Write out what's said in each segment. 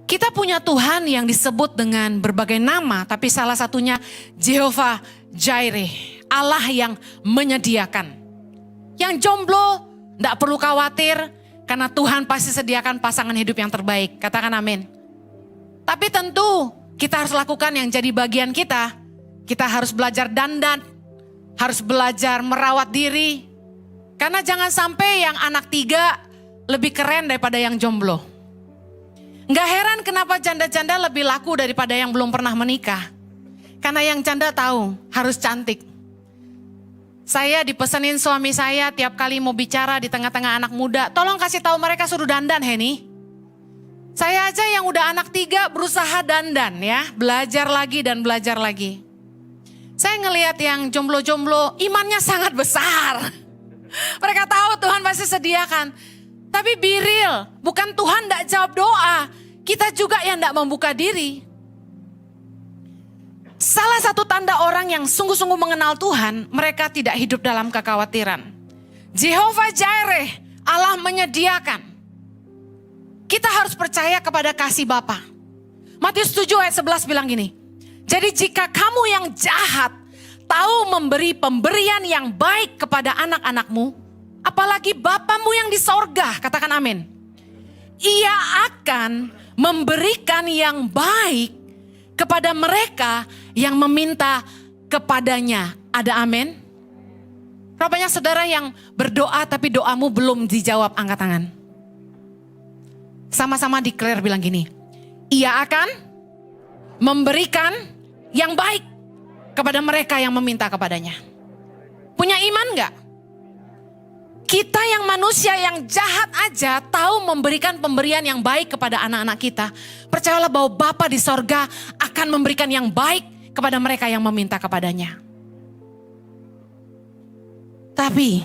Kita punya Tuhan yang disebut dengan berbagai nama, tapi salah satunya Jehovah Jireh, Allah yang menyediakan. Yang jomblo tidak perlu khawatir, karena Tuhan pasti sediakan pasangan hidup yang terbaik. Katakan amin. Tapi tentu kita harus lakukan yang jadi bagian kita. Kita harus belajar dandan, harus belajar merawat diri. Karena jangan sampai yang anak 3 lebih keren daripada yang jomblo. Gak heran kenapa janda-janda lebih laku daripada yang belum pernah menikah. Karena yang janda tahu harus cantik. Saya dipesenin suami saya tiap kali mau bicara di tengah-tengah anak muda, tolong kasih tahu mereka suruh dandan Henny. Saya aja yang udah anak 3 berusaha dandan ya, belajar lagi dan belajar lagi. Saya ngelihat yang jomblo-jomblo imannya sangat besar. Mereka tahu Tuhan pasti sediakan. Tapi be real, bukan Tuhan tidak jawab doa. Kita juga yang tidak membuka diri. Salah satu tanda orang yang sungguh-sungguh mengenal Tuhan, mereka tidak hidup dalam kekhawatiran. Jehovah Jireh, Allah menyediakan. Kita harus percaya kepada kasih Bapa. Matius 7 ayat 11 bilang gini. Jadi jika kamu yang jahat tahu memberi pemberian yang baik kepada anak-anakmu, apalagi Bapamu yang di sorga, katakan amin. Ia akan memberikan yang baik kepada mereka yang meminta kepadanya. Ada amin? Berapa banyak saudara yang berdoa tapi doamu belum dijawab? Angkat tangan. Sama-sama declare bilang gini. Ia akan memberikan yang baik kepada mereka yang meminta kepadanya. Punya iman gak? Kita yang manusia yang jahat aja tahu memberikan pemberian yang baik kepada anak-anak kita. Percayalah bahwa Bapa di sorga akan memberikan yang baik kepada mereka yang meminta kepadanya. Tapi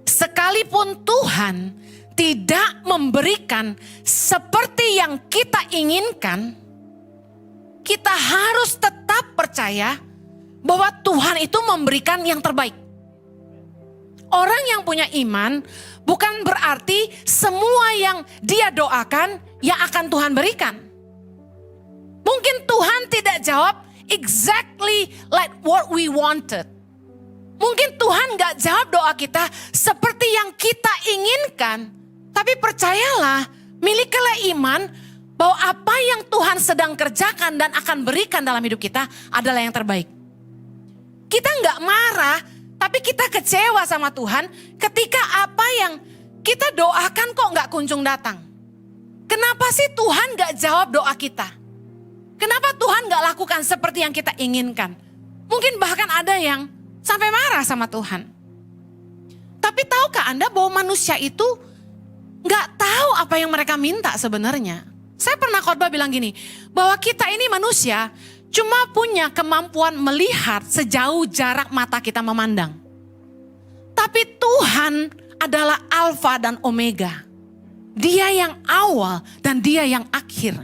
sekalipun Tuhan tidak memberikan seperti yang kita inginkan, kita harus tetap percaya bahwa Tuhan itu memberikan yang terbaik. Orang yang punya iman bukan berarti semua yang dia doakan yang akan Tuhan berikan. Mungkin Tuhan tidak jawab exactly like what we wanted. Mungkin Tuhan gak jawab doa kita seperti yang kita inginkan. Tapi percayalah, milikilah iman bahwa apa yang Tuhan sedang kerjakan dan akan berikan dalam hidup kita adalah yang terbaik. Kita gak marah, tapi kita kecewa sama Tuhan ketika apa yang kita doakan kok gak kunjung datang. Kenapa sih Tuhan gak jawab doa kita? Kenapa Tuhan gak lakukan seperti yang kita inginkan? Mungkin bahkan ada yang sampai marah sama Tuhan. Tapi tahukah Anda bahwa manusia itu gak tahu apa yang mereka minta sebenarnya? Saya pernah khotbah bilang gini, bahwa kita ini manusia cuma punya kemampuan melihat sejauh jarak mata kita memandang. Tapi Tuhan adalah Alfa dan Omega. Dia yang awal dan dia yang akhir.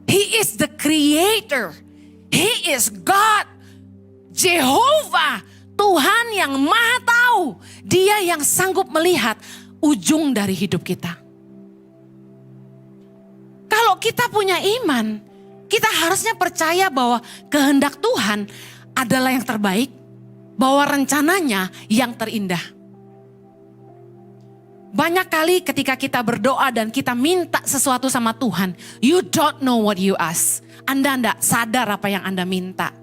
He is the creator. He is God. Jehovah, Tuhan yang maha tahu. Dia yang sanggup melihat ujung dari hidup kita. Kalau kita punya iman, kita harusnya percaya bahwa kehendak Tuhan adalah yang terbaik, bahwa rencananya yang terindah. Banyak kali ketika kita berdoa dan kita minta sesuatu sama Tuhan, you don't know what you ask. Anda tidak sadar apa yang Anda minta.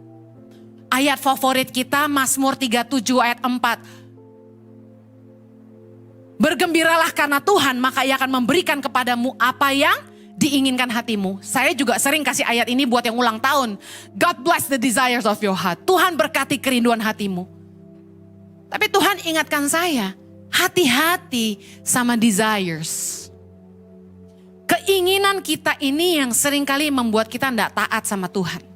Ayat favorit kita Mazmur 37 ayat 4. Bergembiralah karena Tuhan, maka Ia akan memberikan kepadamu apa yang diinginkan hatimu. Saya juga sering kasih ayat ini buat yang ulang tahun. God bless the desires of your heart. Tuhan berkati kerinduan hatimu. Tapi Tuhan ingatkan saya, hati-hati sama desires. Keinginan kita ini yang seringkali membuat kita tidak taat sama Tuhan.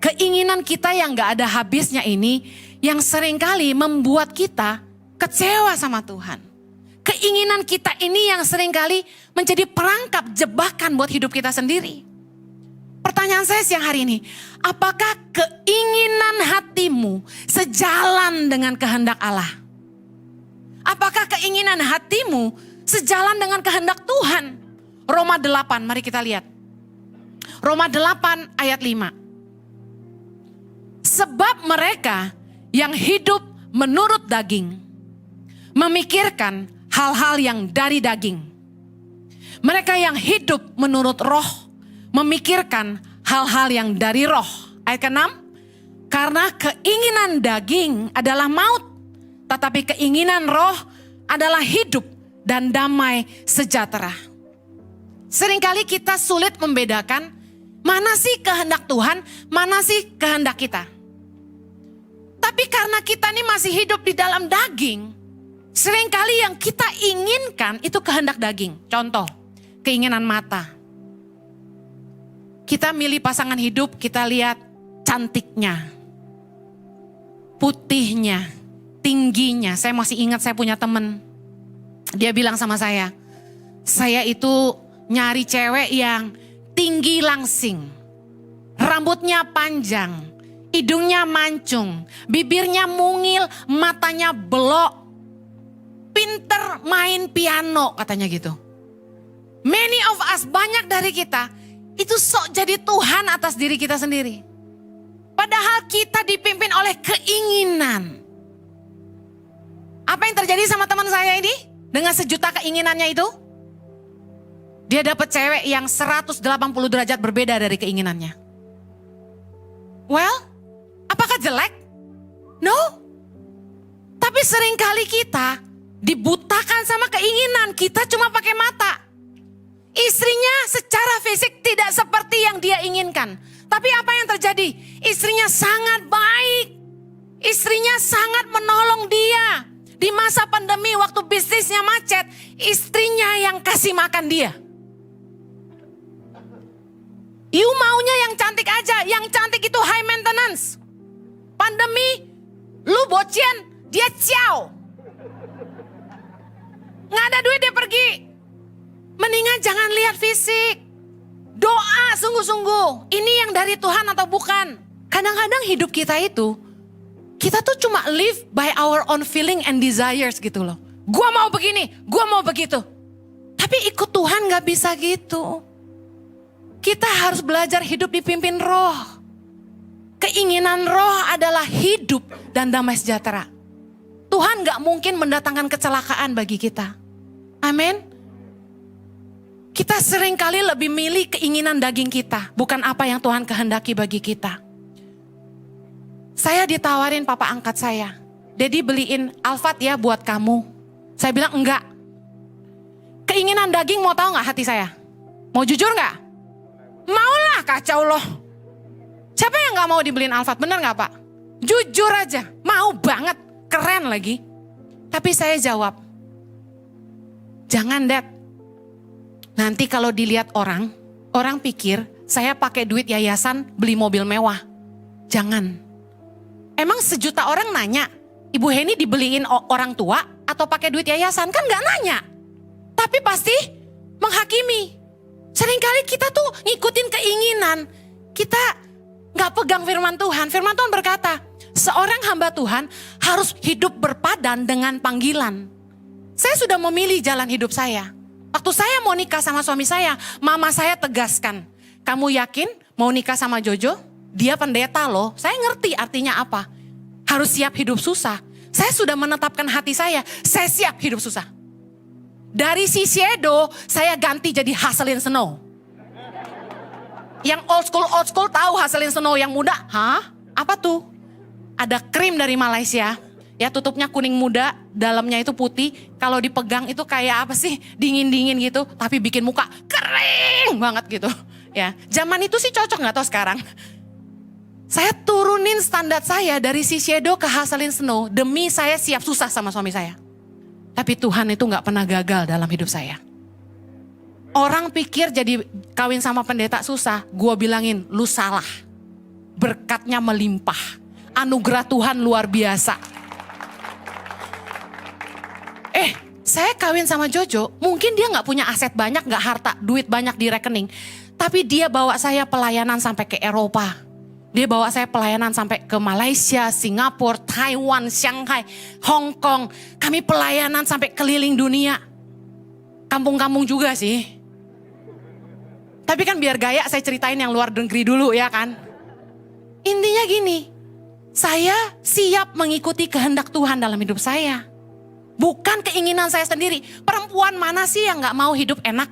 Keinginan kita yang gak ada habisnya ini yang seringkali membuat kita kecewa sama Tuhan. Keinginan kita ini yang seringkali menjadi perangkap jebakan buat hidup kita sendiri. Pertanyaan saya siang hari ini, apakah keinginan hatimu sejalan dengan kehendak Allah? Apakah keinginan hatimu sejalan dengan kehendak Tuhan? Roma 8, mari kita lihat. Roma 8 ayat 5. Sebab mereka yang hidup menurut daging memikirkan hal-hal yang dari daging. Mereka yang hidup menurut roh memikirkan hal-hal yang dari roh. Ayat ke-6. Karena keinginan daging adalah maut, tetapi keinginan roh adalah hidup dan damai sejahtera. Seringkali kita sulit membedakan mana sih kehendak Tuhan, mana sih kehendak kita. Tapi karena kita ini masih hidup di dalam daging, seringkali yang kita inginkan itu kehendak daging. Contoh, keinginan mata. Kita milih pasangan hidup, kita lihat cantiknya, putihnya, tingginya. Saya masih ingat saya punya teman. Dia bilang sama saya itu nyari cewek yang tinggi langsing, rambutnya panjang, hidungnya mancung, bibirnya mungil, matanya belok, pinter main piano katanya gitu. Many of us, banyak dari kita itu sok jadi Tuhan atas diri kita sendiri. Padahal kita dipimpin oleh keinginan. Apa yang terjadi sama teman saya ini? Dengan sejuta keinginannya itu, dia dapat cewek yang 180 derajat berbeda dari keinginannya. Well, apakah jelek? No. Tapi seringkali kita dibutakan sama keinginan. Kita cuma pakai mata. Istrinya secara fisik tidak seperti yang dia inginkan. Tapi apa yang terjadi? Istrinya sangat baik. Istrinya sangat menolong dia. Di masa pandemi waktu bisnisnya macet, istrinya yang kasih makan dia. You maunya yang cantik aja, yang cantik itu high maintenance. Pandemi, lu bocian, dia ciao. Nggak ada duit dia pergi. Mendingan jangan lihat fisik. Doa sungguh-sungguh, ini yang dari Tuhan atau bukan. Kadang-kadang hidup kita itu, kita tuh cuma live by our own feeling and desires gitu loh. Gua mau begini, gua mau begitu. Tapi ikut Tuhan gak bisa gitu. Kita harus belajar hidup dipimpin roh. Keinginan roh adalah hidup dan damai sejahtera. Tuhan gak mungkin mendatangkan kecelakaan bagi kita. Amin. Kita seringkali lebih milih keinginan daging kita, bukan apa yang Tuhan kehendaki bagi kita. Saya ditawarin papa angkat saya, Dedi beliin Alphard ya buat kamu. Saya bilang enggak. Keinginan daging mau tahu gak hati saya? Mau jujur gak? Maulah, kacau loh. Siapa yang gak mau dibeliin Alphard, bener gak Pak? Jujur aja, mau banget, keren lagi. Tapi saya jawab, jangan Dad. Nanti kalau dilihat orang pikir saya pakai duit yayasan beli mobil mewah. Jangan. Emang sejuta orang nanya, Ibu Heni dibeliin orang tua atau pakai duit yayasan? Kan gak nanya. Tapi pasti menghakimi. Seringkali kita tuh ngikutin keinginan. Kita gak pegang firman Tuhan. Firman Tuhan berkata, seorang hamba Tuhan harus hidup berpadan dengan panggilan. Saya sudah memilih jalan hidup saya. Waktu saya mau nikah sama suami saya, mama saya tegaskan, kamu yakin mau nikah sama Jojo? Dia pendeta loh, saya ngerti artinya apa. Harus siap hidup susah. Saya sudah menetapkan hati saya siap hidup susah. Dari Shiseido, saya ganti jadi Haselin Snow. Yang old school tahu Haselin Snow yang muda? Hah? Apa tuh? Ada krim dari Malaysia. Ya tutupnya kuning muda, dalamnya itu putih. Kalau dipegang itu kayak apa sih? Dingin-dingin gitu, tapi bikin muka kering banget gitu. Ya, zaman itu sih cocok nggak tahu sekarang. Saya turunin standar saya dari Shiseido ke Haselin Snow demi saya siap susah sama suami saya. Tapi Tuhan itu gak pernah gagal dalam hidup saya. Orang pikir jadi kawin sama pendeta susah, gue bilangin lu salah. Berkatnya melimpah, anugerah Tuhan luar biasa. Saya kawin sama Jojo, mungkin dia gak punya aset banyak, gak harta, duit banyak di rekening. Tapi dia bawa saya pelayanan sampai ke Eropa. Dia bawa saya pelayanan sampai ke Malaysia, Singapura, Taiwan, Shanghai, Hong Kong. Kami pelayanan sampai keliling dunia. Kampung-kampung juga sih. Tapi kan biar gaya saya ceritain yang luar negeri dulu ya kan. Intinya gini, saya siap mengikuti kehendak Tuhan dalam hidup saya. Bukan keinginan saya sendiri. Perempuan mana sih yang gak mau hidup enak?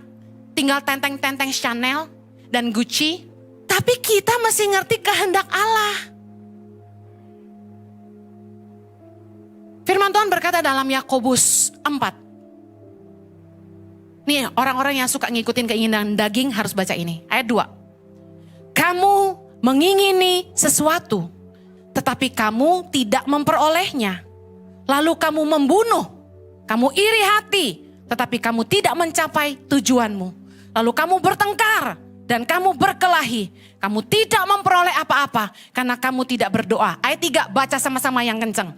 Tinggal tenteng-tenteng Chanel dan Gucci. Tapi kita mesti ngerti kehendak Allah. Firman Tuhan berkata dalam Yakobus 4. Nih orang-orang yang suka ngikutin keinginan daging harus baca ini. Ayat 2. Kamu mengingini sesuatu, tetapi kamu tidak memperolehnya. Lalu kamu membunuh. Kamu iri hati, tetapi kamu tidak mencapai tujuanmu. Lalu kamu bertengkar dan kamu berkelahi. Kamu tidak memperoleh apa-apa karena kamu tidak berdoa. Ayat 3 baca sama-sama yang kenceng.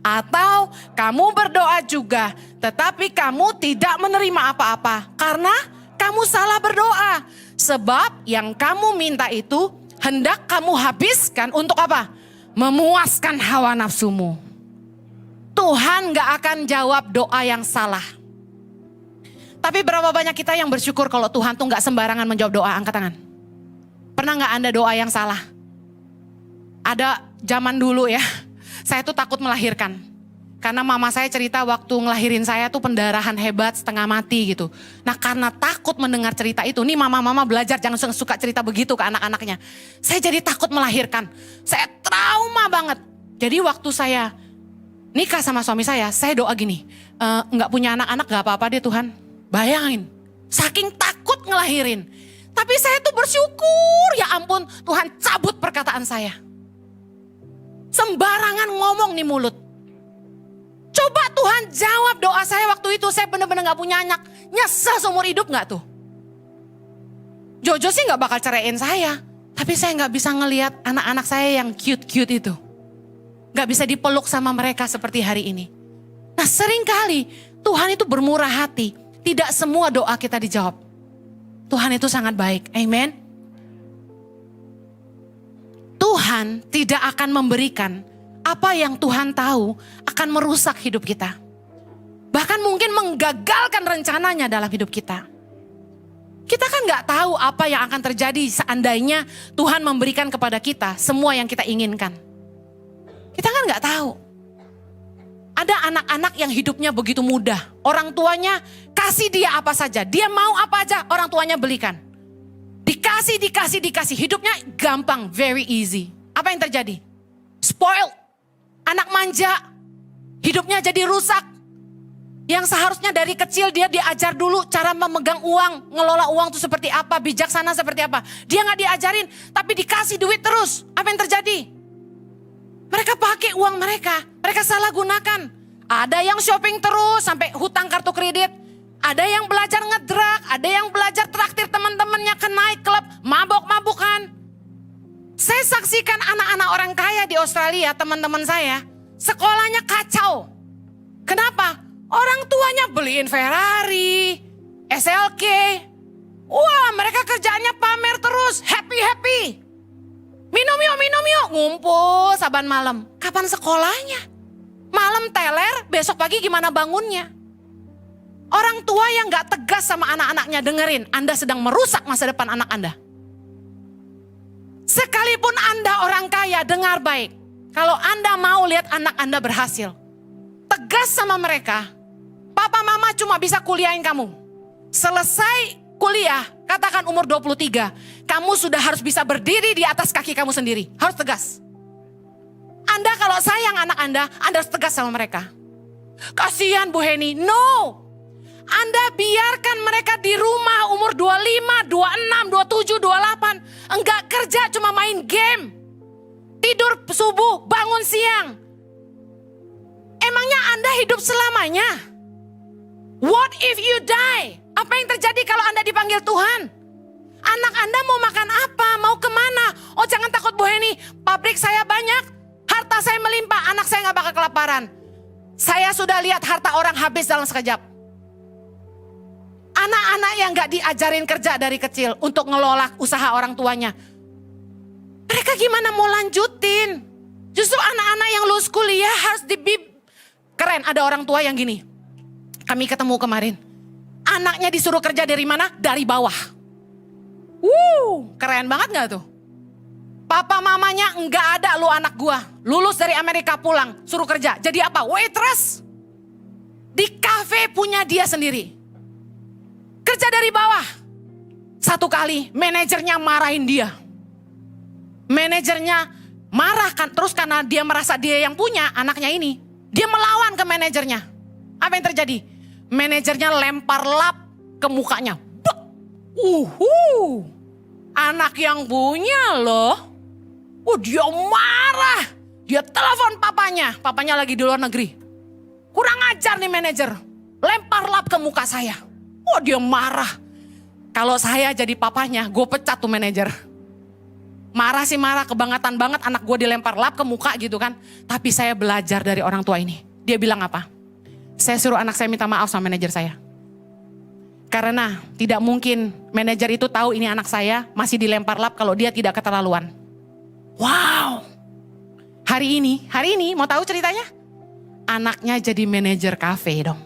Atau kamu berdoa juga, tetapi kamu tidak menerima apa-apa karena kamu salah berdoa. Sebab yang kamu minta itu hendak kamu habiskan untuk apa? Memuaskan hawa nafsumu. Tuhan gak akan jawab doa yang salah. Tapi berapa banyak kita yang bersyukur kalau Tuhan tuh gak sembarangan menjawab doa? Angkat tangan. Pernah gak Anda doa yang salah? Ada zaman dulu ya, saya tuh takut melahirkan. Karena mama saya cerita waktu ngelahirin saya tuh pendarahan hebat, setengah mati gitu. Nah karena takut mendengar cerita itu, nih mama-mama belajar jangan suka cerita begitu ke anak-anaknya. Saya jadi takut melahirkan, saya trauma banget. Jadi waktu saya nikah sama suami saya doa gini, nggak punya anak-anak gak apa-apa deh Tuhan. Bayangin, saking takut ngelahirin. Tapi saya tuh bersyukur, ya ampun Tuhan cabut perkataan saya. Sembarangan ngomong nih mulut. Coba Tuhan jawab doa saya waktu itu, saya bener-bener gak punya anak. Nyesel seumur hidup gak tuh? Jojo sih gak bakal ceraiin saya. Tapi saya gak bisa ngelihat anak-anak saya yang cute-cute itu. Gak bisa dipeluk sama mereka seperti hari ini. Nah seringkali Tuhan itu bermurah hati. Tidak semua doa kita dijawab. Tuhan itu sangat baik. Amen. Tuhan tidak akan memberikan apa yang Tuhan tahu akan merusak hidup kita. Bahkan mungkin menggagalkan rencananya dalam hidup kita. Kita kan gak tahu apa yang akan terjadi seandainya Tuhan memberikan kepada kita semua yang kita inginkan. Kita kan gak tahu. Ada anak-anak yang hidupnya begitu mudah. Orang tuanya kasih dia apa saja. Dia mau apa aja orang tuanya belikan. Dikasih. Hidupnya gampang, very easy. Apa yang terjadi? Spoiled. Anak manja. Hidupnya jadi rusak. Yang seharusnya dari kecil dia diajar dulu cara memegang uang. Ngelola uang itu seperti apa, bijaksana seperti apa. Dia gak diajarin, tapi dikasih duit terus. Apa yang terjadi? Mereka pakai uang mereka salah gunakan. Ada yang shopping terus sampai hutang kartu kredit. Ada yang belajar ngedrak, ada yang belajar traktir teman-temannya ke night club, mabok-mabukan. Saya saksikan anak-anak orang kaya di Australia, teman-teman saya, sekolahnya kacau. Kenapa? Orang tuanya beliin Ferrari, SLK. Wah, mereka kerjaannya pamer terus, happy. Minum yuk, ngumpul saban malam. Kapan sekolahnya? Malam teler, besok pagi gimana bangunnya? Orang tua yang gak tegas sama anak-anaknya, dengerin, Anda sedang merusak masa depan anak Anda. Sekalipun Anda orang kaya, dengar baik. Kalau Anda mau lihat anak Anda berhasil, tegas sama mereka. Papa mama cuma bisa kuliahin kamu. Selesai kuliah, katakan umur 23, kamu sudah harus bisa berdiri di atas kaki kamu sendiri. Harus tegas. Anda kalau sayang anak Anda harus tegas sama mereka. Kasihan Bu Heni, no. Anda biarkan mereka di rumah umur 25, 26, 27, 28. Enggak kerja, cuma main game. Tidur subuh, bangun siang. Emangnya Anda hidup selamanya? What if you die? Apa yang terjadi kalau Anda dipanggil Tuhan? Anak Anda mau makan apa? Mau kemana? Oh jangan takut Bu Heni, pabrik saya banyak. Harta saya melimpah, anak saya gak bakal kelaparan. Saya sudah lihat harta orang habis dalam sekejap. Anak-anak yang gak diajarin kerja dari kecil untuk ngelola usaha orang tuanya. Mereka gimana mau lanjutin? Justru anak-anak yang lulus kuliah harus keren, ada orang tua yang gini. Kami ketemu kemarin. Anaknya disuruh kerja dari mana? Dari bawah. Keren banget gak tuh? Papa mamanya nggak ada lu anak gua. Lulus dari Amerika pulang, suruh kerja. Jadi apa? Waitress. Di kafe punya dia sendiri. Kerja dari bawah. Satu kali manajernya marahin dia. Manajernya marah kan, terus karena dia merasa dia yang punya anaknya ini. Dia melawan ke manajernya. Apa yang terjadi? Manajernya lempar lap ke mukanya. Anak yang punya loh. Dia marah. Dia telepon papanya. Papanya lagi di luar negeri. Kurang ajar nih manajer. Lempar lap ke muka saya. Dia marah. Kalau saya jadi papanya, gue pecat tuh manajer. Marah sih marah, kebangetan banget anak gue dilempar lap ke muka gitu kan. Tapi saya belajar dari orang tua ini. Dia bilang apa? Saya suruh anak saya minta maaf sama manajer saya. Karena tidak mungkin manajer itu tahu ini anak saya masih dilempar lap kalau dia tidak keterlaluan. Wow. Hari ini mau tahu ceritanya? Anaknya jadi manajer kafe dong.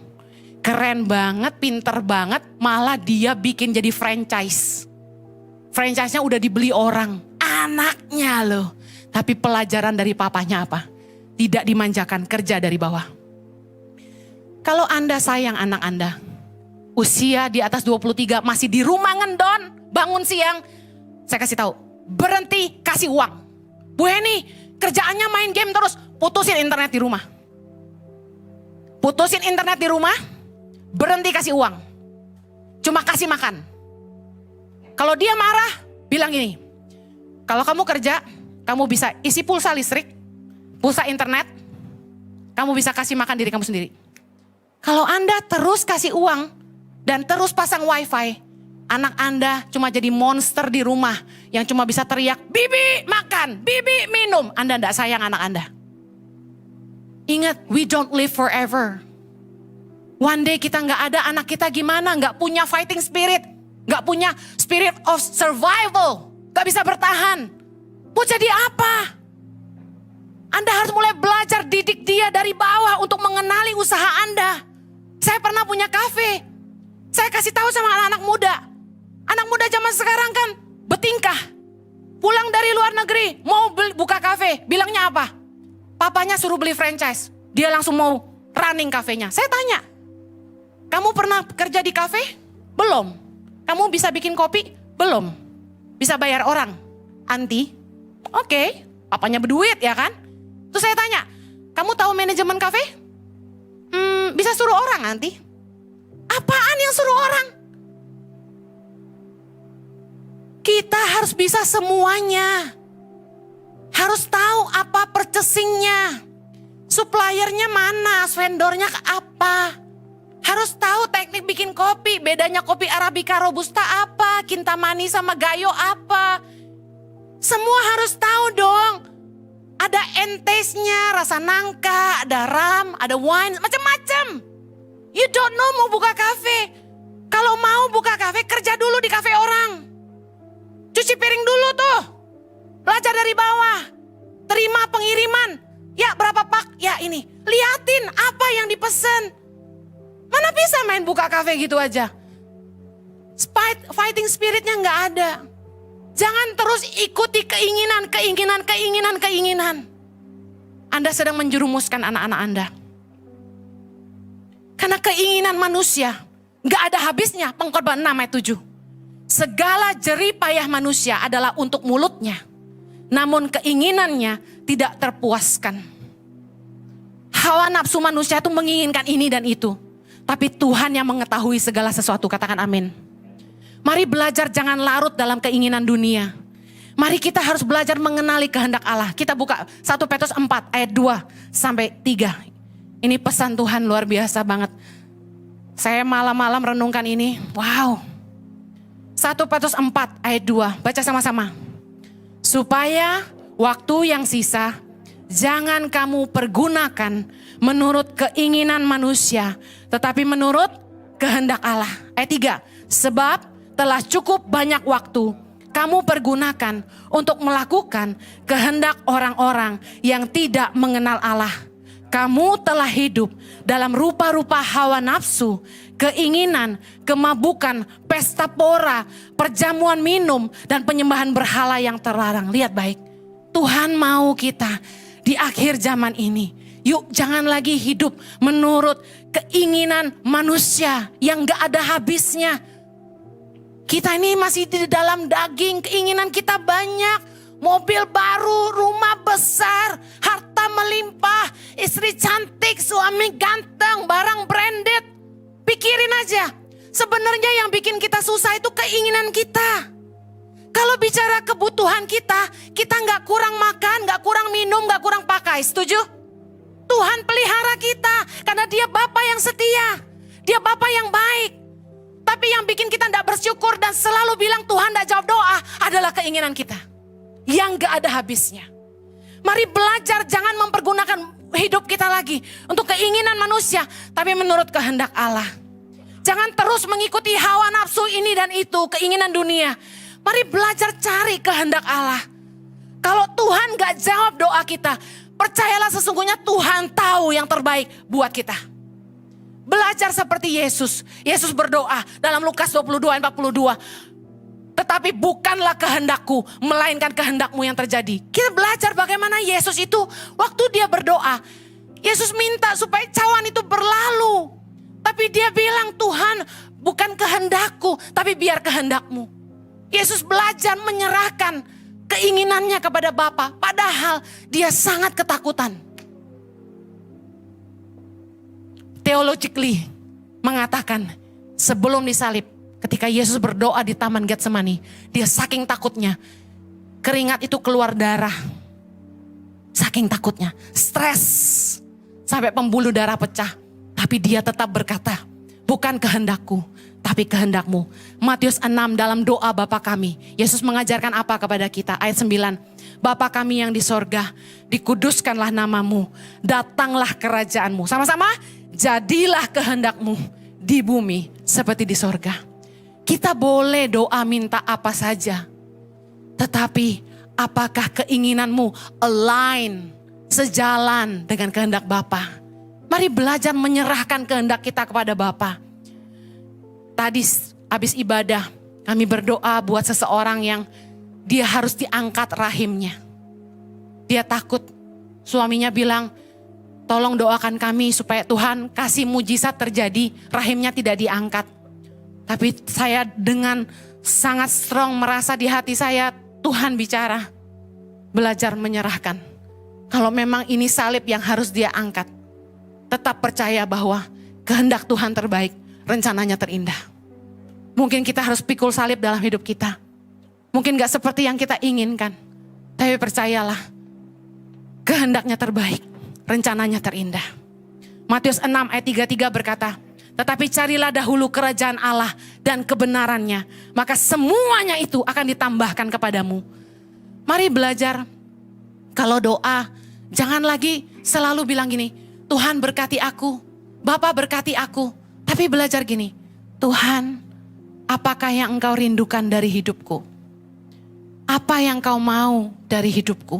Keren banget, pinter banget, malah dia bikin jadi franchise. Franchise-nya udah dibeli orang. Anaknya loh. Tapi pelajaran dari papanya apa? Tidak dimanjakan, kerja dari bawah. Kalau Anda sayang anak Anda, usia di atas 23 masih di rumah ngendon, bangun siang, saya kasih tahu, berhenti kasih uang. Bu Heni, kerjaannya main game terus, putusin internet di rumah. Putusin internet di rumah, berhenti kasih uang. Cuma kasih makan. Kalau dia marah, bilang gini, kalau kamu kerja, kamu bisa isi pulsa listrik, pulsa internet, kamu bisa kasih makan diri kamu sendiri. Kalau Anda terus kasih uang, dan terus pasang wifi, anak Anda cuma jadi monster di rumah, yang cuma bisa teriak, bibi makan, bibi minum. Anda tidak sayang anak Anda. Ingat, we don't live forever. One day kita nggak ada, anak kita gimana? Nggak punya fighting spirit, nggak punya spirit of survival, nggak bisa bertahan. Mau jadi apa? Anda harus mulai belajar didik dia dari bawah untuk mengenali usaha Anda. Saya pernah punya kafe. Saya kasih tahu sama anak-anak muda. Anak muda zaman sekarang kan bertingkah. Pulang dari luar negeri, mau buka kafe. Bilangnya apa? Papanya suruh beli franchise. Dia langsung mau running kafenya. Saya tanya, kamu pernah kerja di kafe? Belum. Kamu bisa bikin kopi? Belum. Bisa bayar orang? Anti? Oke, papanya berduit ya kan? Terus saya tanya, kamu tahu manajemen kafe? Bisa suruh orang nanti. Apaan yang suruh orang? Kita harus bisa semuanya. Harus tahu apa purchasingnya. Suppliernya mana, vendornya apa. Harus tahu teknik bikin kopi. Bedanya kopi Arabica Robusta apa, Kintamani sama Gayo apa. Semua harus tahu dong. Ada entaste-nya, rasa nangka, ada ram, ada wine, macam-macam. You don't know mau buka kafe. Kalau mau buka kafe, kerja dulu di kafe orang. Cuci piring dulu tuh. Belajar dari bawah. Terima pengiriman. Ya berapa pak? Ya ini. Liatin apa yang dipesan. Mana bisa main buka kafe gitu aja. Fighting spiritnya nggak ada. Jangan terus ikuti keinginan. Anda sedang menjerumuskan anak-anak Anda. Karena keinginan manusia nggak ada habisnya. Pengkhotbah 6 ayat 7. Segala jerih payah manusia adalah untuk mulutnya. Namun keinginannya tidak terpuaskan. Hawa nafsu manusia itu menginginkan ini dan itu. Tapi Tuhan yang mengetahui segala sesuatu. Katakan amin. Mari belajar jangan larut dalam keinginan dunia. Mari kita harus belajar mengenali kehendak Allah. Kita buka 1 Petrus 4 ayat 2 sampai 3. Ini pesan Tuhan luar biasa banget. Saya malam-malam renungkan ini. Wow. 1 Petrus 4 ayat 2. Baca sama-sama. Supaya waktu yang sisa jangan kamu pergunakan menurut keinginan manusia, tetapi menurut kehendak Allah. Ayat 3. Sebab telah cukup banyak waktu kamu pergunakan untuk melakukan kehendak orang-orang yang tidak mengenal Allah. Kamu telah hidup dalam rupa-rupa hawa nafsu keinginan, kemabukan, pesta pora, perjamuan minum, dan penyembahan berhala yang terlarang. Lihat baik, Tuhan mau kita di akhir zaman ini, yuk jangan lagi hidup menurut keinginan manusia yang gak ada habisnya. Kita ini masih di dalam daging, keinginan kita banyak. Mobil baru, rumah besar, harta melimpah, istri cantik, suami ganteng, barang branded. Pikirin aja, sebenarnya yang bikin kita susah itu keinginan kita. Kalau bicara kebutuhan kita gak kurang makan, gak kurang minum, gak kurang pakai, setuju? Tuhan pelihara kita, karena Dia Bapa yang setia, Dia Bapa yang baik. Tapi yang bikin kita gak bersyukur dan selalu bilang Tuhan gak jawab doa adalah keinginan kita. Yang gak ada habisnya. Mari belajar jangan mempergunakan hidup kita lagi untuk keinginan manusia, tapi menurut kehendak Allah. Jangan terus mengikuti hawa nafsu ini dan itu, keinginan dunia. Mari belajar cari kehendak Allah. Kalau Tuhan gak jawab doa kita, percayalah sesungguhnya Tuhan tahu yang terbaik buat kita. Belajar seperti Yesus. Yesus berdoa dalam Lukas 22 ayat 42. Tetapi bukanlah kehendakku, melainkan kehendakmu yang terjadi. Kita belajar bagaimana Yesus itu waktu dia berdoa. Yesus minta supaya cawan itu berlalu. Tapi dia bilang, Tuhan bukan kehendakku, tapi biar kehendakmu. Yesus belajar menyerahkan keinginannya kepada Bapa. Padahal dia sangat ketakutan. Theologically mengatakan sebelum disalib, ketika Yesus berdoa di Taman Getsemani, dia saking takutnya, keringat itu keluar darah. Saking takutnya, stres, sampai pembuluh darah pecah. Tapi dia tetap berkata, bukan kehendakku, tapi kehendakmu. Matius 6 dalam doa Bapa kami, Yesus mengajarkan apa kepada kita? Ayat 9. Bapa kami yang di sorga, dikuduskanlah namamu, datanglah kerajaanmu. Sama-sama, jadilah kehendakmu di bumi seperti di sorga. Kita boleh doa minta apa saja. Tetapi apakah keinginanmu align, sejalan dengan kehendak Bapa? Mari belajar menyerahkan kehendak kita kepada Bapa. Tadi habis ibadah kami berdoa buat seseorang yang dia harus diangkat rahimnya. Dia takut, suaminya bilang, tolong doakan kami supaya Tuhan kasih mujizat terjadi, rahimnya tidak diangkat. Tapi saya dengan sangat strong merasa di hati saya, Tuhan bicara. Belajar menyerahkan. Kalau memang ini salib yang harus dia angkat, tetap percaya bahwa kehendak Tuhan terbaik, rencananya terindah. Mungkin kita harus pikul salib dalam hidup kita. Mungkin gak seperti yang kita inginkan. Tapi percayalah, kehendaknya terbaik, rencananya terindah. Matius 6 ayat 33 berkata, tetapi carilah dahulu kerajaan Allah dan kebenarannya, maka semuanya itu akan ditambahkan kepadamu. Mari belajar, kalau doa, jangan lagi selalu bilang gini, Tuhan berkati aku, Bapa berkati aku. Tapi belajar gini, Tuhan, apakah yang Engkau rindukan dari hidupku? Apa yang Kau mau dari hidupku?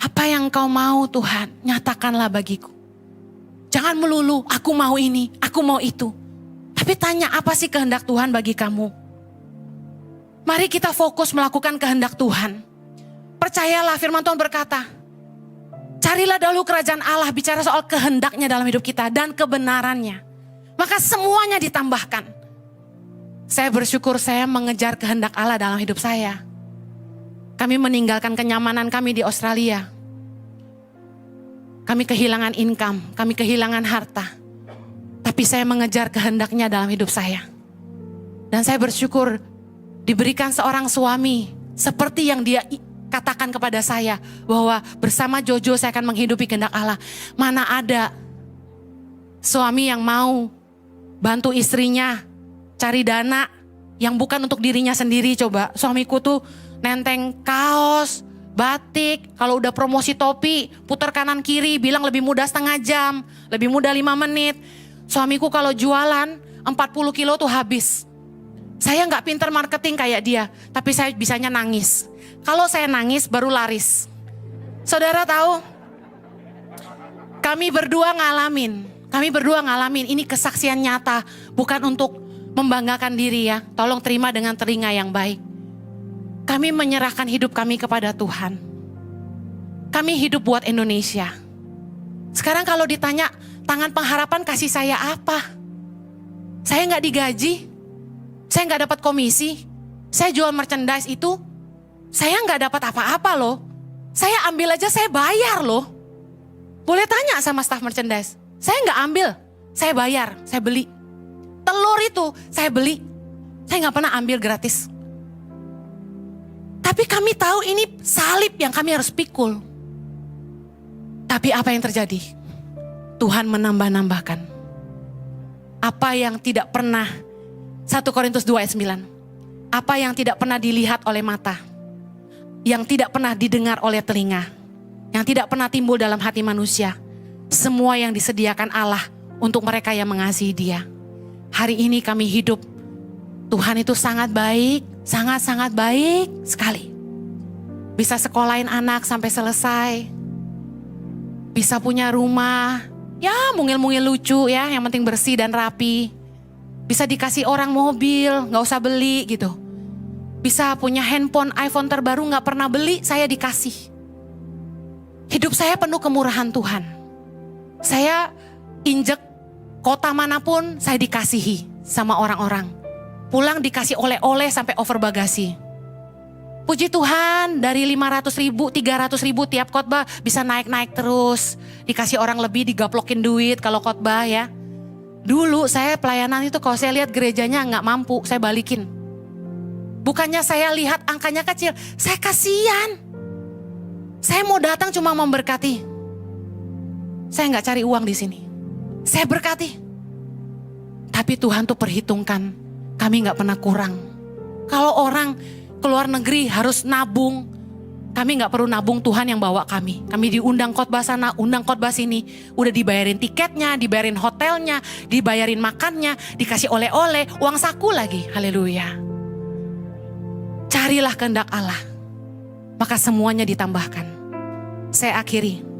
Apa yang Kau mau Tuhan, nyatakanlah bagiku. Jangan melulu, aku mau ini, aku mau itu. Tapi tanya, apa sih kehendak Tuhan bagi kamu? Mari kita fokus melakukan kehendak Tuhan. Percayalah, firman Tuhan berkata, carilah dahulu kerajaan Allah, bicara soal kehendaknya dalam hidup kita dan kebenarannya. Maka semuanya ditambahkan. Saya bersyukur saya mengejar kehendak Allah dalam hidup saya. Kami meninggalkan kenyamanan kami di Australia. Kami kehilangan income, kami kehilangan harta. Tapi saya mengejar kehendaknya dalam hidup saya. Dan saya bersyukur diberikan seorang suami seperti yang dia katakan kepada saya, bahwa bersama Jojo saya akan menghidupi kehendak Allah. Mana ada suami yang mau bantu istrinya cari dana yang bukan untuk dirinya sendiri. Coba, suamiku tuh nenteng kaos, batik, kalau udah promosi topi, putar kanan kiri, bilang lebih mudah setengah jam, lebih mudah 5 menit. Suamiku kalau jualan 40 kilo tuh habis. Saya gak pinter marketing kayak dia, tapi saya bisanya nangis. Kalau saya nangis baru laris. Saudara tahu, kami berdua ngalamin Kami berdua ngalamin, ini kesaksian nyata, bukan untuk membanggakan diri ya. Tolong terima dengan telinga yang baik. Kami menyerahkan hidup kami kepada Tuhan. Kami hidup buat Indonesia. Sekarang kalau ditanya, tangan pengharapan kasih saya apa? Saya gak digaji, saya gak dapat komisi, saya jual merchandise itu, saya gak dapat apa-apa loh. Saya ambil aja, saya bayar loh. Boleh tanya sama staf merchandise. Saya nggak ambil, saya bayar, saya beli. Telur itu saya beli, saya nggak pernah ambil gratis. Tapi kami tahu ini salib yang kami harus pikul. Tapi apa yang terjadi? Tuhan menambah-nambahkan. Apa yang tidak pernah, 1 Korintus 2 ayat 9. Apa yang tidak pernah dilihat oleh mata, yang tidak pernah didengar oleh telinga, yang tidak pernah timbul dalam hati manusia. Semua yang disediakan Allah untuk mereka yang mengasihi Dia. Hari ini kami hidup. Tuhan itu sangat baik, sangat-sangat baik sekali. Bisa sekolahin anak sampai selesai. Bisa punya rumah, ya mungil-mungil lucu ya, yang penting bersih dan rapi. Bisa dikasih orang mobil, gak usah beli gitu. Bisa punya handphone, iPhone terbaru gak pernah beli, saya dikasih. Hidup saya penuh kemurahan Tuhan. Saya injek kota manapun saya dikasihi sama orang-orang. Pulang dikasih oleh-oleh sampai over bagasi. Puji Tuhan, dari 500.000, 300.000 tiap khotbah bisa naik-naik terus. Dikasih orang lebih, digaplokin duit kalau khotbah ya. Dulu saya pelayanan itu kalau saya lihat gerejanya gak mampu, saya balikin. Bukannya saya lihat angkanya kecil, saya kasihan. Saya mau datang cuma memberkati. Saya nggak cari uang di sini. Saya berkati. Tapi Tuhan tuh perhitungkan. Kami nggak pernah kurang. Kalau orang keluar negeri harus nabung. Kami nggak perlu nabung, Tuhan yang bawa kami. Kami diundang khotbah sana, undang khotbah sini. Udah dibayarin tiketnya, dibayarin hotelnya, dibayarin makannya, dikasih oleh-oleh, uang saku lagi. Haleluya. Carilah kehendak Allah. Maka semuanya ditambahkan. Saya akhiri.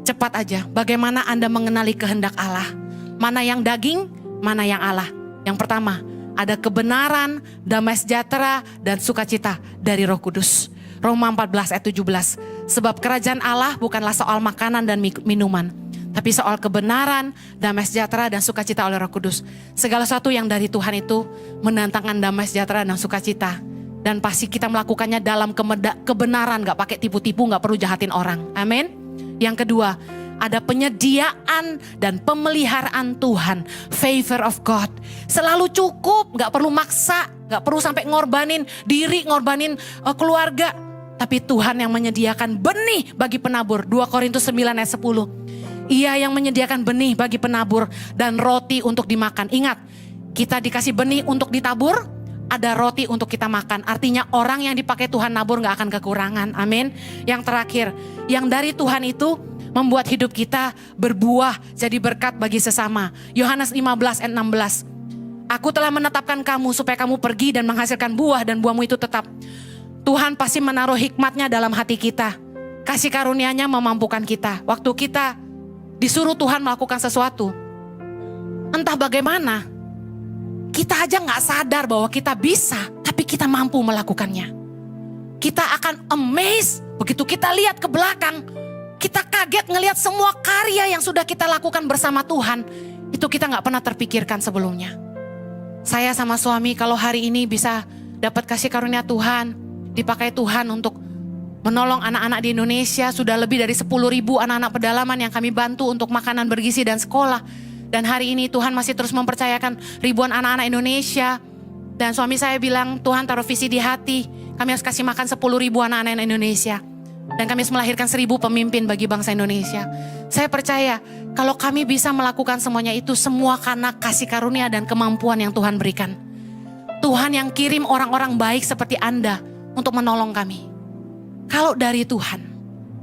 Cepat aja, bagaimana Anda mengenali kehendak Allah? Mana yang daging, mana yang Allah? Yang pertama, ada kebenaran, damai sejahtera, dan sukacita dari Roh Kudus. Roma 14 ayat 17. Sebab kerajaan Allah bukanlah soal makanan dan minuman, tapi soal kebenaran, damai sejahtera, dan sukacita oleh Roh Kudus. Segala sesuatu yang dari Tuhan itu mendatangkan damai sejahtera dan sukacita. Dan pasti kita melakukannya dalam kebenaran, gak pakai tipu-tipu, gak perlu jahatin orang. Amin. Yang kedua, ada penyediaan dan pemeliharaan Tuhan. Favor of God. Selalu cukup, gak perlu maksa, gak perlu sampai ngorbanin diri, ngorbanin keluarga. Tapi Tuhan yang menyediakan benih bagi penabur. 2 Korintus 9 ayat 10. Ia yang menyediakan benih bagi penabur dan roti untuk dimakan. Ingat, kita dikasih benih untuk ditabur, ada roti untuk kita makan. Artinya orang yang dipakai Tuhan nabur gak akan kekurangan. Amin. Yang terakhir, yang dari Tuhan itu membuat hidup kita berbuah jadi berkat bagi sesama. Yohanes 15 ayat 16. Aku telah menetapkan kamu supaya kamu pergi dan menghasilkan buah dan buahmu itu tetap. Tuhan pasti menaruh hikmatnya dalam hati kita. Kasih karunia-Nya memampukan kita. Waktu kita disuruh Tuhan melakukan sesuatu, entah bagaimana, kita aja gak sadar bahwa kita bisa, tapi kita mampu melakukannya. Kita akan amazed, begitu kita lihat ke belakang, kita kaget ngelihat semua karya yang sudah kita lakukan bersama Tuhan. Itu kita gak pernah terpikirkan sebelumnya. Saya sama suami kalau hari ini bisa dapat kasih karunia Tuhan, dipakai Tuhan untuk menolong anak-anak di Indonesia. Sudah lebih dari 10.000 anak-anak pedalaman yang kami bantu untuk makanan bergizi dan sekolah. Dan hari ini Tuhan masih terus mempercayakan ribuan anak-anak Indonesia. Dan suami saya bilang, Tuhan taruh visi di hati. Kami harus kasih makan 10.000 anak-anak Indonesia. Dan kami harus melahirkan 1.000 pemimpin bagi bangsa Indonesia. Saya percaya kalau kami bisa melakukan semuanya itu semua karena kasih karunia dan kemampuan yang Tuhan berikan. Tuhan yang kirim orang-orang baik seperti Anda untuk menolong kami. Kalau dari Tuhan,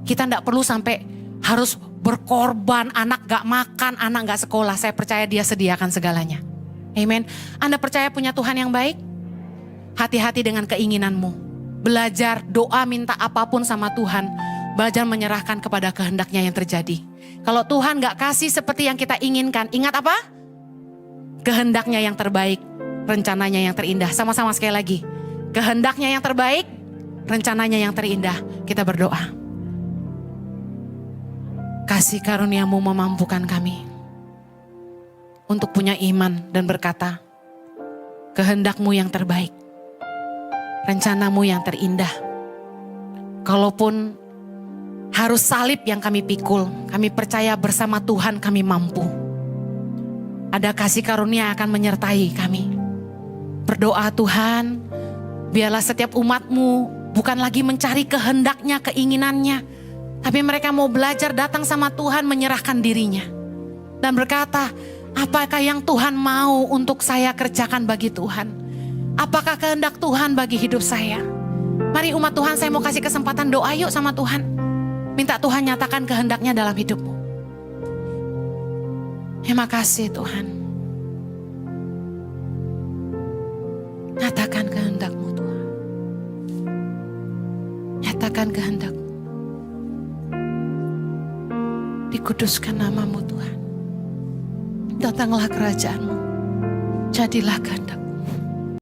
kita tidak perlu sampai harus berkorban, anak gak makan, anak gak sekolah. Saya percaya Dia sediakan segalanya. Amen. Anda percaya punya Tuhan yang baik? Hati-hati dengan keinginanmu. Belajar doa minta apapun sama Tuhan. belajar menyerahkan kepada kehendaknya yang terjadi. Kalau Tuhan gak kasih seperti yang kita inginkan, ingat apa? Kehendaknya yang terbaik, rencananya yang terindah. Sama-sama sekali lagi. Kehendaknya yang terbaik, rencananya yang terindah. Kita berdoa. Kasih karunia-Mu memampukan kami untuk punya iman dan berkata, kehendak-Mu yang terbaik, rencana-Mu yang terindah. Kalaupun harus salib yang kami pikul, kami percaya bersama Tuhan kami mampu. Ada kasih karunia akan menyertai kami. Berdoa Tuhan, biarlah setiap umat-Mu bukan lagi mencari kehendaknya, keinginannya, tapi mereka mau belajar datang sama Tuhan, menyerahkan dirinya. Dan berkata, apakah yang Tuhan mau untuk saya kerjakan bagi Tuhan? Apakah kehendak Tuhan bagi hidup saya? Mari umat Tuhan, saya mau kasih kesempatan doa yuk sama Tuhan. Minta Tuhan nyatakan kehendaknya dalam hidupmu. Terima kasih Tuhan. Nyatakan kehendak-Mu Tuhan. Nyatakan kehendak-Mu. Dikuduskan nama-Mu Tuhan. Datanglah kerajaan-Mu. Jadilah kehendak.